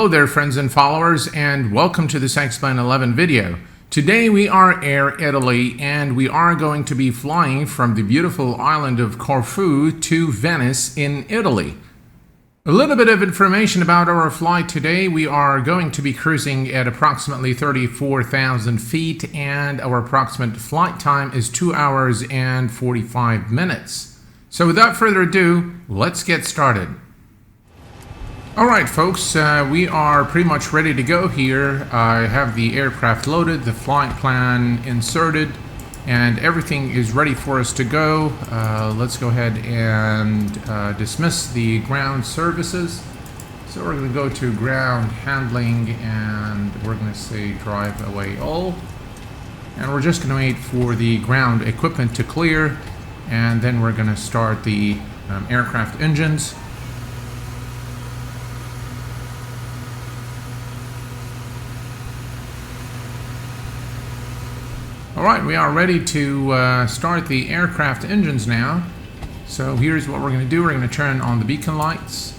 Hello there friends and followers, and welcome to this X-Plane 11 video. Today we are Air Italy and we are going to be flying from the beautiful island of Corfu to Venice in Italy. A little bit of information about our flight today. We are going to be cruising at approximately 34,000 feet and our approximate flight time is 2 hours and 45 minutes. So without further ado, let's get started. Alright folks, we are pretty much ready to go here. I have the aircraft loaded, the flight plan inserted, and everything is ready for us to go. Let's go ahead and dismiss the ground services. So we're going to go to ground handling and we're going to say drive away all. And we're just going to wait for the ground equipment to clear, and then we're going to start the aircraft engines. Alright, we are ready to start the aircraft engines now. So here's what we're going to do. We're going to turn on the beacon lights.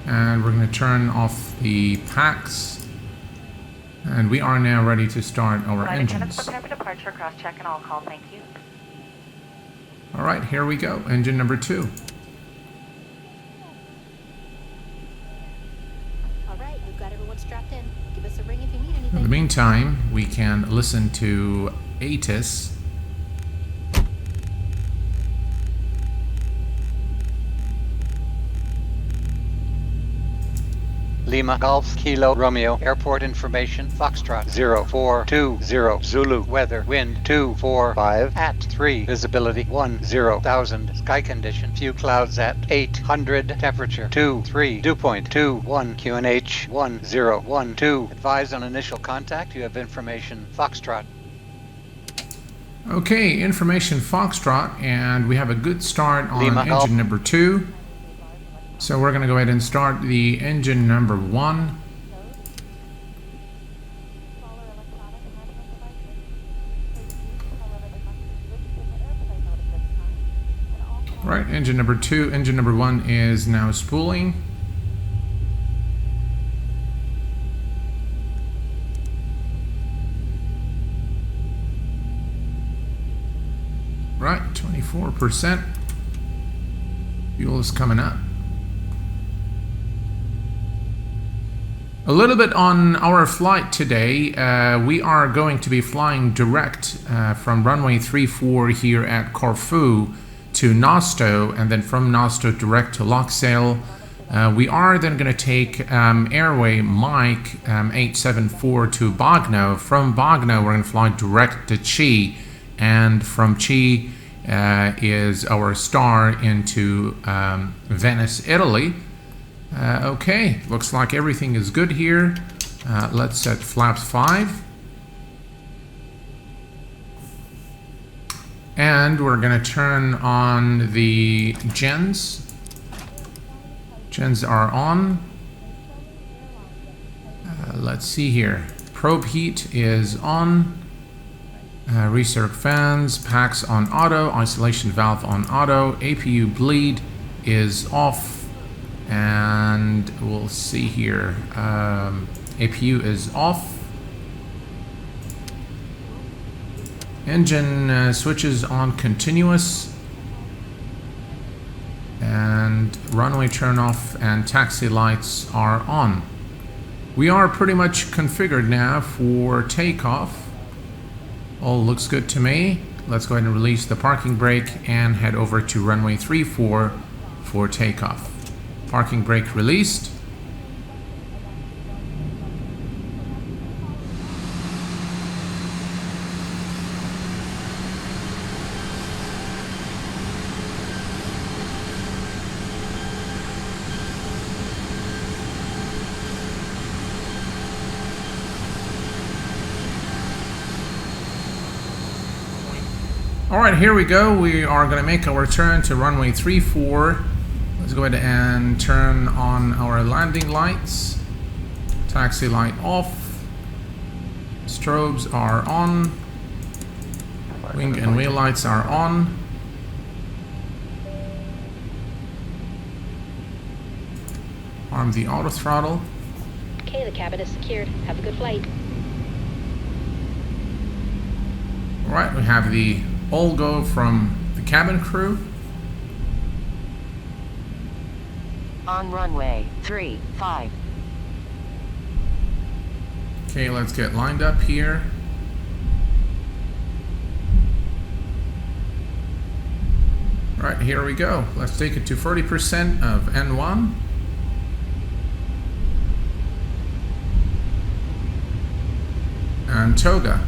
And we're going to turn off the packs. And we are now ready to start our engines. Prepare for departure, cross-check, and I'll call, thank you. Alright, here we go. Engine number 2. Alright, we've got everyone strapped in. Give us a ring if you need anything. In the meantime, we can listen to ATIS. Lima Golf Kilo Romeo Airport Information Foxtrot 0420 Zulu Weather Wind 245 at 3 Visibility 10,000 Sky Condition Few clouds at 800 Temperature 23 Dew point 21 QNH 1012 Advise on initial contact. You have information Foxtrot. Okay, information Foxtrot, and we have a good start on Lima engine Golf. number 2. So we're going to go ahead and start the engine number 1. Right, engine number 2. Engine number 1 is now spooling. Right, 24%. Fuel is coming up. A little bit on our flight today. We are going to be flying direct from runway 34 here at Corfu to Nosto, and then from Nosto direct to Loxail. We are then going to take airway Mike 874 to Bagno. From Bagno we're going to fly direct to Chi, and from Chi is our star into Venice, Italy. Okay, looks like everything is good here. Let's set flaps 5. And we're going to turn on the gens. Gens are on. Let's see here. Probe heat is on. Recirc fans, packs on auto, isolation valve on auto, APU bleed is off. And we'll see here, APU is off. Engine switches on continuous. And runway turn off and taxi lights are on. We are pretty much configured now for takeoff. All looks good to me. Let's go ahead and release the parking brake and head over to runway 34 for takeoff. Parking brake released. Alright, here we go. We are going to make our turn to runway 34. Let's go ahead and turn on our landing lights. Taxi light off. Strobes are on. Wing and wheel lights are on. Arm the auto throttle. Okay, the cabin is secured. Have a good flight. Alright, we have the all go from the cabin crew. On runway 35. Okay, let's get lined up here. Right, here we go. Let's take it to 40% of N1. And toga.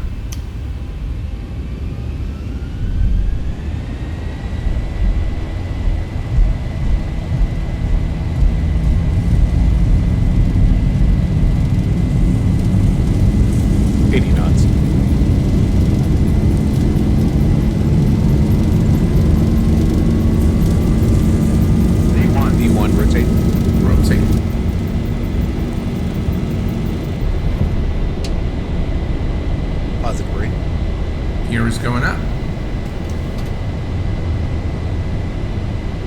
Gear is going up.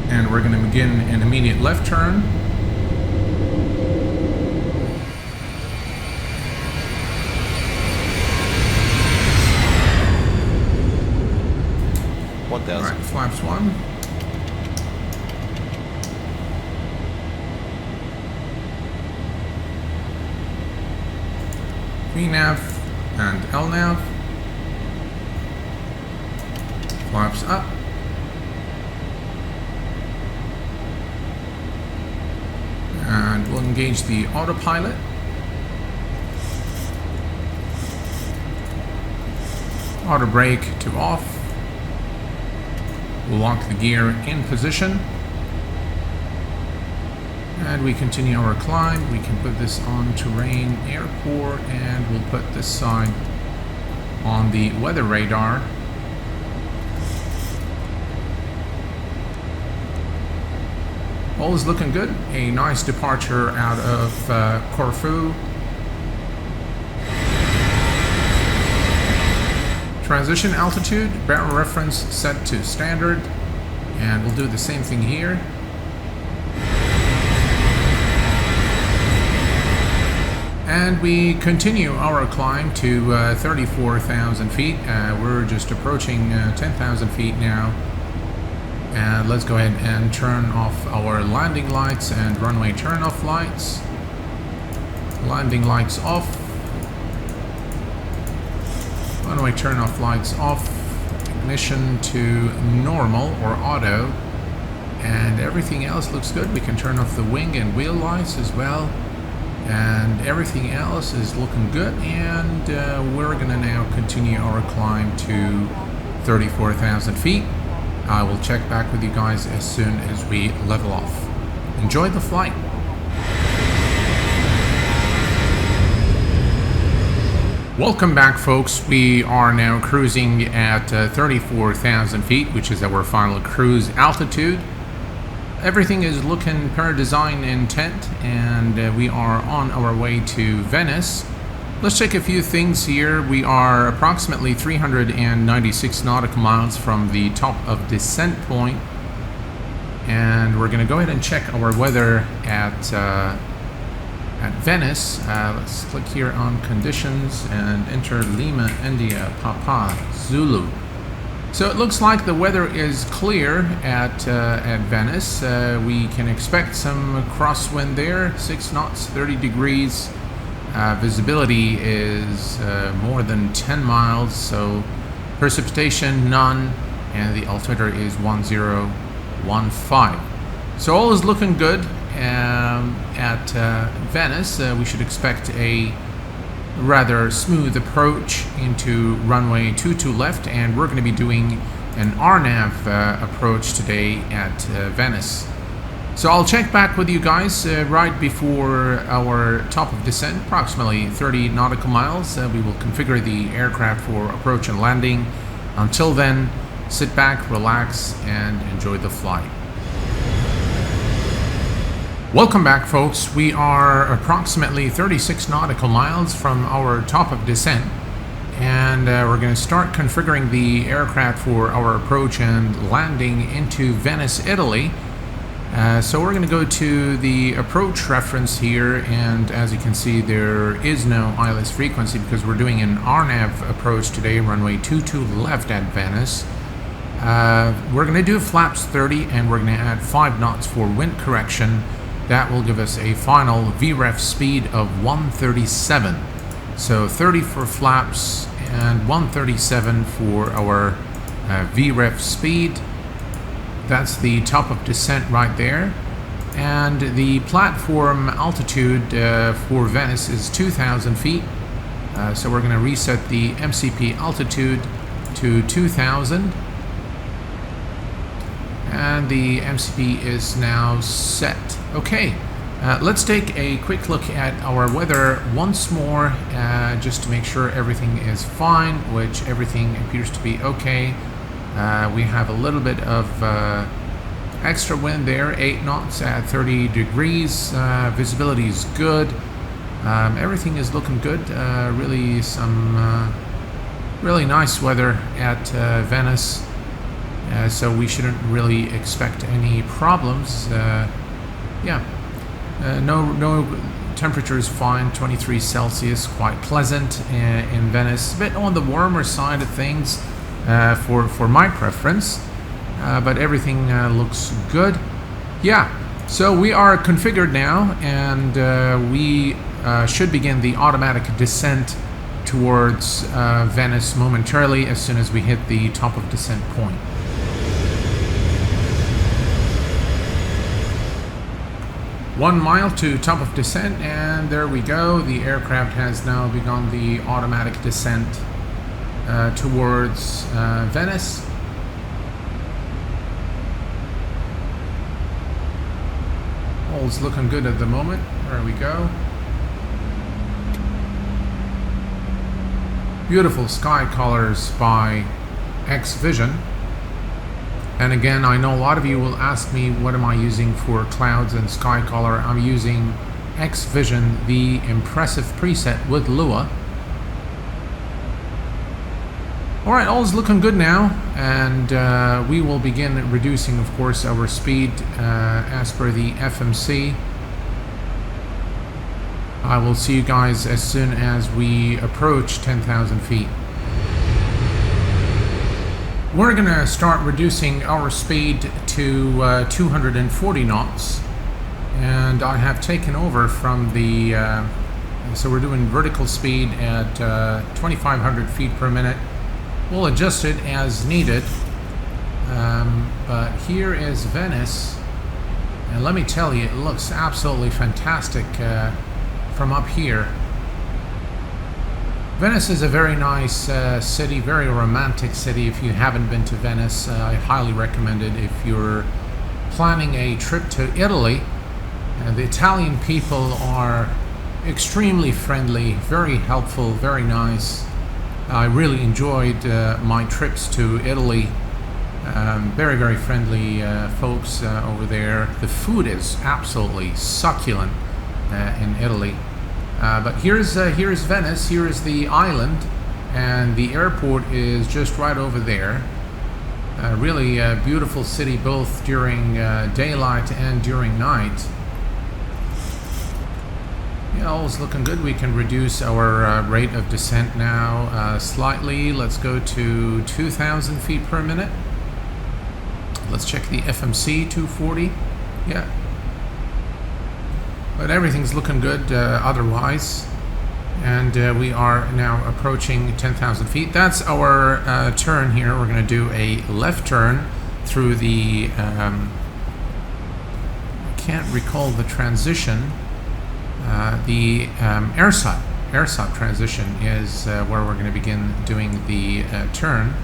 And we're going to begin an immediate left turn. Alright, flaps 1. VNav and LNav. Flaps up. And we'll engage the autopilot. Auto brake to off. We'll lock the gear in position. And we continue our climb. We can put this on terrain airport, and we'll put this side on the weather radar. All is looking good. A nice departure out of Corfu. Transition altitude, barrel reference set to standard, and we'll do the same thing here. And we continue our climb to 34,000 feet. We're just approaching 10,000 feet now. And let's go ahead and turn off our landing lights and runway turn-off lights. Landing lights off. Runway turn-off lights off. Ignition to normal or auto. And everything else looks good. We can turn off the wing and wheel lights as well. And everything else is looking good. And we're going to now continue our climb to 34,000 feet. I will check back with you guys as soon as we level off. Enjoy the flight. Welcome back, folks. We are now cruising at 34,000 feet, which is our final cruise altitude. Everything is looking per design intent, and we are on our way to Venice. Let's check a few things here. We are approximately 396 nautical miles from the top of descent point, and we're going to go ahead and check our weather at Venice. Let's click here on conditions and enter Lima, India, Papa, Zulu. So it looks like the weather is clear at Venice. We can expect some crosswind there, 6 knots, 30 degrees. Visibility is more than 10 miles, so precipitation none, and the altimeter is 1015. So all is looking good at Venice. We should expect a rather smooth approach into runway 22 left, and we're going to be doing an RNAV approach today at Venice. So I'll check back with you guys right before our top of descent, approximately 30 nautical miles. We will configure the aircraft for approach and landing. Until then, sit back, relax, and enjoy the flight. Welcome back, folks. We are approximately 36 nautical miles from our top of descent, and we're going to start configuring the aircraft for our approach and landing into Venice, Italy. So we're going to go to the approach reference here, and as you can see, there is no ILS frequency because we're doing an RNAV approach today, runway 22 left at Venice. We're going to do flaps 30, and we're going to add 5 knots for wind correction. That will give us a final VREF speed of 137. So 30 for flaps and 137 for our VREF speed. That's the top of descent right there. And the platform altitude for Venice is 2,000 feet. So we're going to reset the MCP altitude to 2,000. And the MCP is now set. Okay, let's take a quick look at our weather once more, just to make sure everything is fine, which everything appears to be okay. We have a little bit of extra wind there, 8 knots at 30 degrees. Visibility is good. Everything is looking good. Really some really nice weather at Venice. So we shouldn't really expect any problems. No temperature is fine, 23 Celsius, quite pleasant in Venice. A bit on the warmer side of things for my preference, but everything looks good. Yeah, so we are configured now, and we should begin the automatic descent towards Venice momentarily as soon as we hit the top of descent point. One mile to top of descent, and there we go. The aircraft has now begun the automatic descent towards Venice. All's looking good at the moment. There we go. Beautiful sky colors by X-Vision. And again, I know a lot of you will ask me, what am I using for clouds and sky color? I'm using X-Vision, the impressive preset with Lua. Alright, all's looking good now, and we will begin reducing, of course, our speed as per the FMC. I will see you guys as soon as we approach 10,000 feet. We're going to start reducing our speed to 240 knots, and I have taken over from the so we're doing vertical speed at 2,500 feet per minute. We'll adjust it as needed, but here is Venice, and let me tell you, it looks absolutely fantastic from up here. Venice is a very nice city, very romantic city. If you haven't been to Venice, I highly recommend it. If you're planning a trip to Italy, the Italian people are extremely friendly, very helpful, very nice. I really enjoyed my trips to Italy. Very, very friendly folks over there. The food is absolutely succulent in Italy. But here's Venice. Here is the island, and the airport is just right over there. Really a beautiful city, both during daylight and during night. Yeah, all's looking good. We can reduce our rate of descent now slightly. Let's go to 2,000 feet per minute. Let's check the FMC, 240. Yeah. But everything's looking good otherwise, and we are now approaching 10,000 feet. That's our turn here. We're going to do a left turn through the I can't recall the transition. The AirSOT transition is where we're going to begin doing the turn.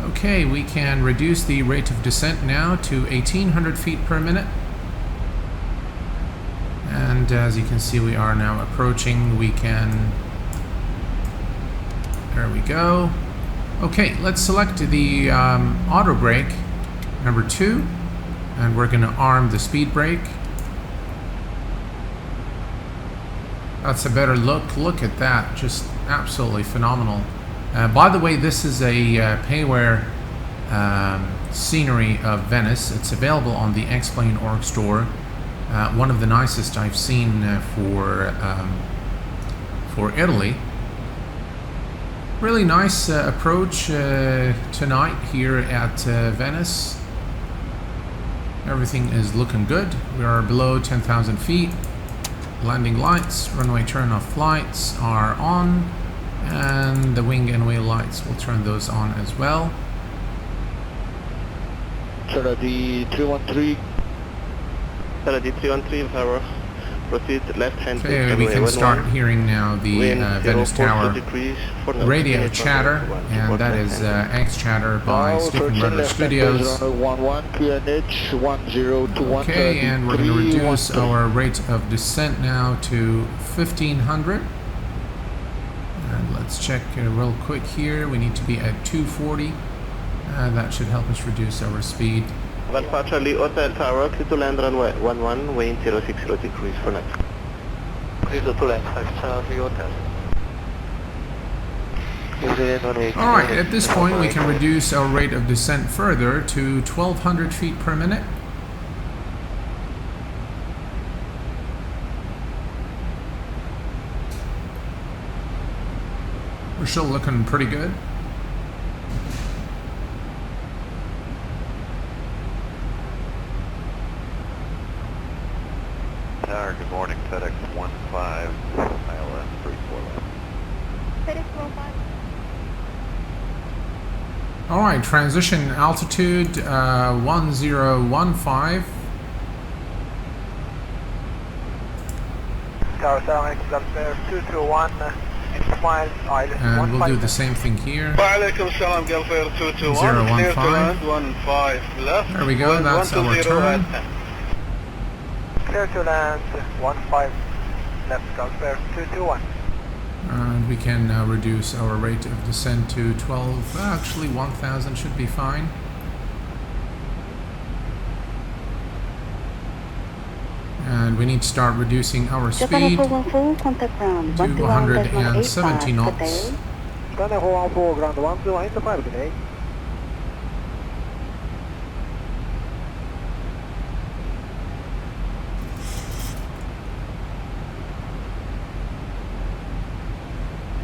Okay, we can reduce the rate of descent now to 1,800 feet per minute. And as you can see, we are now approaching. We can, there we go. Okay, let's select the auto brake number 2, and we're going to arm the speed brake. That's a better look. Look at that, just absolutely phenomenal. By the way, this is a payware scenery of Venice. It's available on the X-Plane.org store. One of the nicest I've seen for Italy. Really nice approach tonight here at Venice. Everything is looking good. We are below 10,000 feet. Landing lights, runway turn-off lights are on, and the wing and wheel lights, will turn those on as well. Strategy 313. Strategy 313, power. Proceed left hand. Okay, we can start hearing now the Venice Tower radio chatter, and that is X Chatter by Stephen Rudder Studios. Okay, and we're going to reduce our rate of descent now to 1500. And let's check real quick here. We need to be at 240. That should help us reduce our speed. Alpha Charlie Hotel Tower, clear to land runway 11, wind 060 degrees for next. Clear to land, Alpha Charlie Hotel. Alright, at this point we can reduce our rate of descent further to 1200 feet per minute. We're still looking pretty good. Good morning, FedEx 15, ILS 34 left. FedEx 15. Alright, transition altitude 1015. Tower 7, Gulf 221, 6 miles, ILS And we'll do the same thing here. 015, There we go, that's our turn. Clear to land, 15, left Gulf 221. And we can now reduce our rate of descent to 12, actually 1000 should be fine. And we need to start reducing our speed to 170 knots. Gunner 414, ground 12185, good day.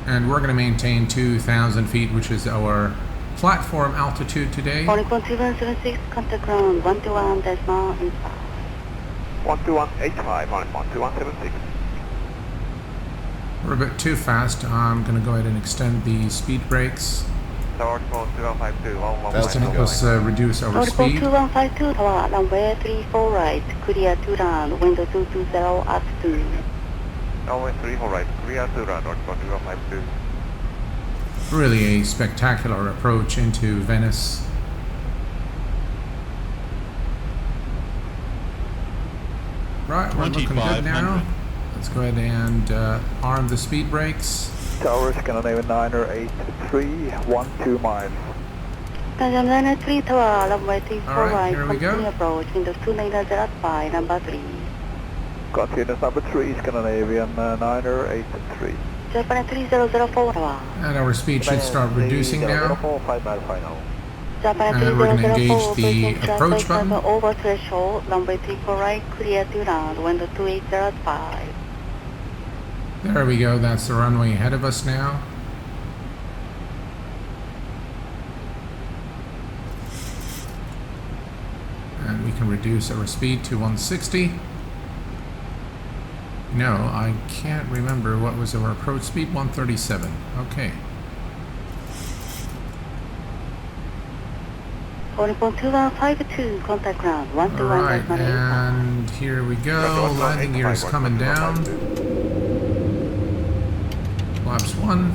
And we're going to maintain 2,000 feet, which is our platform altitude today. 12176, contact ground 121.85. 12185 on 12176. We're a bit too fast. I'm going to go ahead and extend the speed brakes. Tower 2052, Just to help us reduce our speed. 2152, tower, runway 34 right, clear to land, window 220 at 2. Runway 34 right, clear to run, northbound 2052. Really a spectacular approach into Venice. Right, we're looking good now. Let's go ahead and arm the speed brakes. Tower Scandinavian 983, 12 miles. Scandinavian 3 tower, runway 34 Alright, right, here we go. continue approach, window 2905, number 3. Continuous number 3, Scandinavian 983. Japan 3004 tower. And our speed should start reducing now. 5 mile final. Japan And we're gonna 3004, engage the taking approach traffic button. over threshold, runway 34 right, clear to land, window 2805. There we go, that's the runway ahead of us now. And we can reduce our speed to 160. No, I can't remember what was our approach speed. 137. Okay. 2152, contact ground, Alright, 121.85. and here we go. Landing gear is coming down. Flaps 1.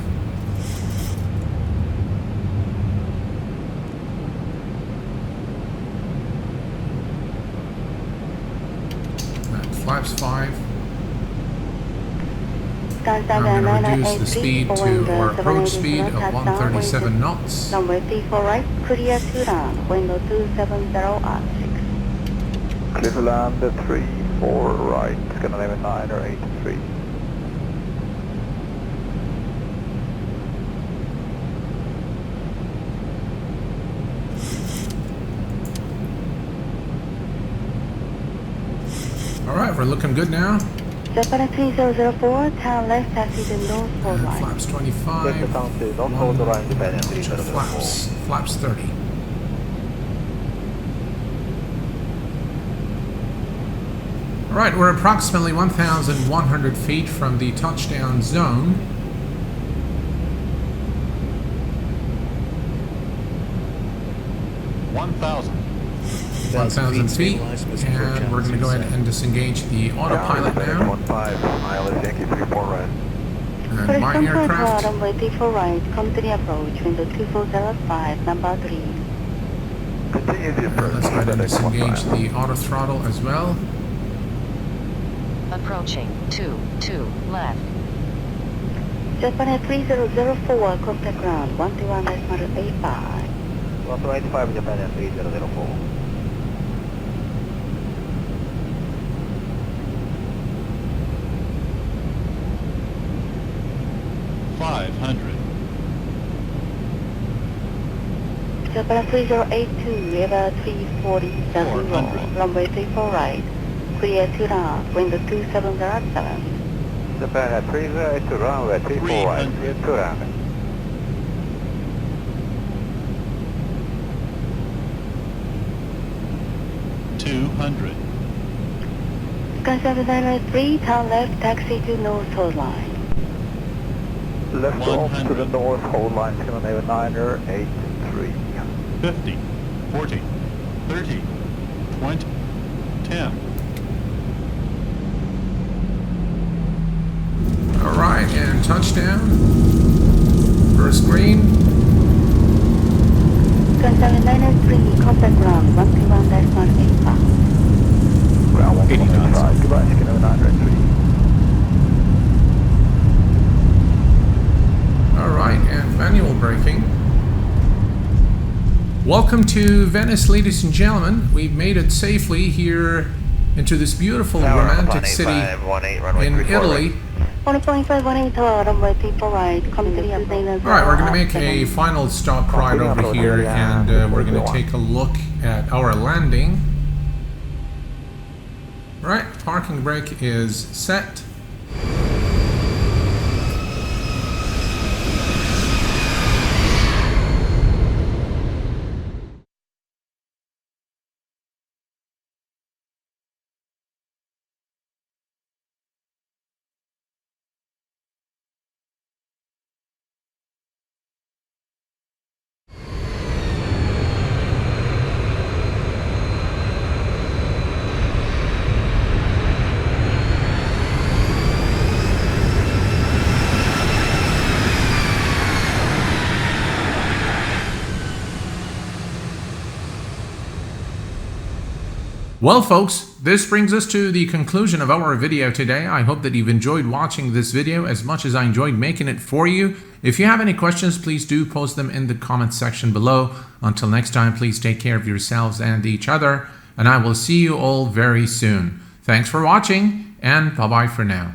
And flaps 5. I'm going to reduce the speed to our approach speed of 137 knots. Runway 34 right, clear to land, window 270 at 6. Clear to land 34 right, Scandinavian 983. Alright, we're looking good now. Japan 3004, turn left, taxi to North Pole Line. Flaps 25. Delta down to North Pole Line, Japan Flaps 30. Alright, we're approximately 1,100 feet from the touchdown zone. 1,000 feet, and we're going to go ahead and disengage the autopilot now. 15, ILS Yankee 34 right. And my aircraft. Runway 34 right, continue approach, window 2405, number 3. Continue the approach. Let's go ahead and disengage the auto throttle as well. Approaching 22 left. Japan 3004, contact ground, 121.85. 185 Japan 3004. Japan 3082, River 347, runway 34 right, clear to down, window 2707. Japan 3082, runway 34 right, clear to down. 200. Sky 793, turn left, taxi to North Pole Line. Left off to the North Pole Line, Scandinavia 983. 50, 40, 30, 20, 10. Alright, and touchdown. First green. Sky 793, contact ground, 121.85. Ground 115, goodbye, Scandinavia 983. Alright, and manual braking. Welcome to Venice, ladies and gentlemen. We've made it safely here into this beautiful romantic city in Italy. 1.518, runway 34 right, continue Alright, we're going to make a final stop right over here, and we're going to take a look at our landing. Right, parking brake is set. Well folks, this brings us to the conclusion of our video today. I hope that you've enjoyed watching this video as much as I enjoyed making it for you. If you have any questions, please do post them in the comments section below. Until next time, please take care of yourselves and each other, and I will see you all very soon. Thanks for watching, and bye-bye for now.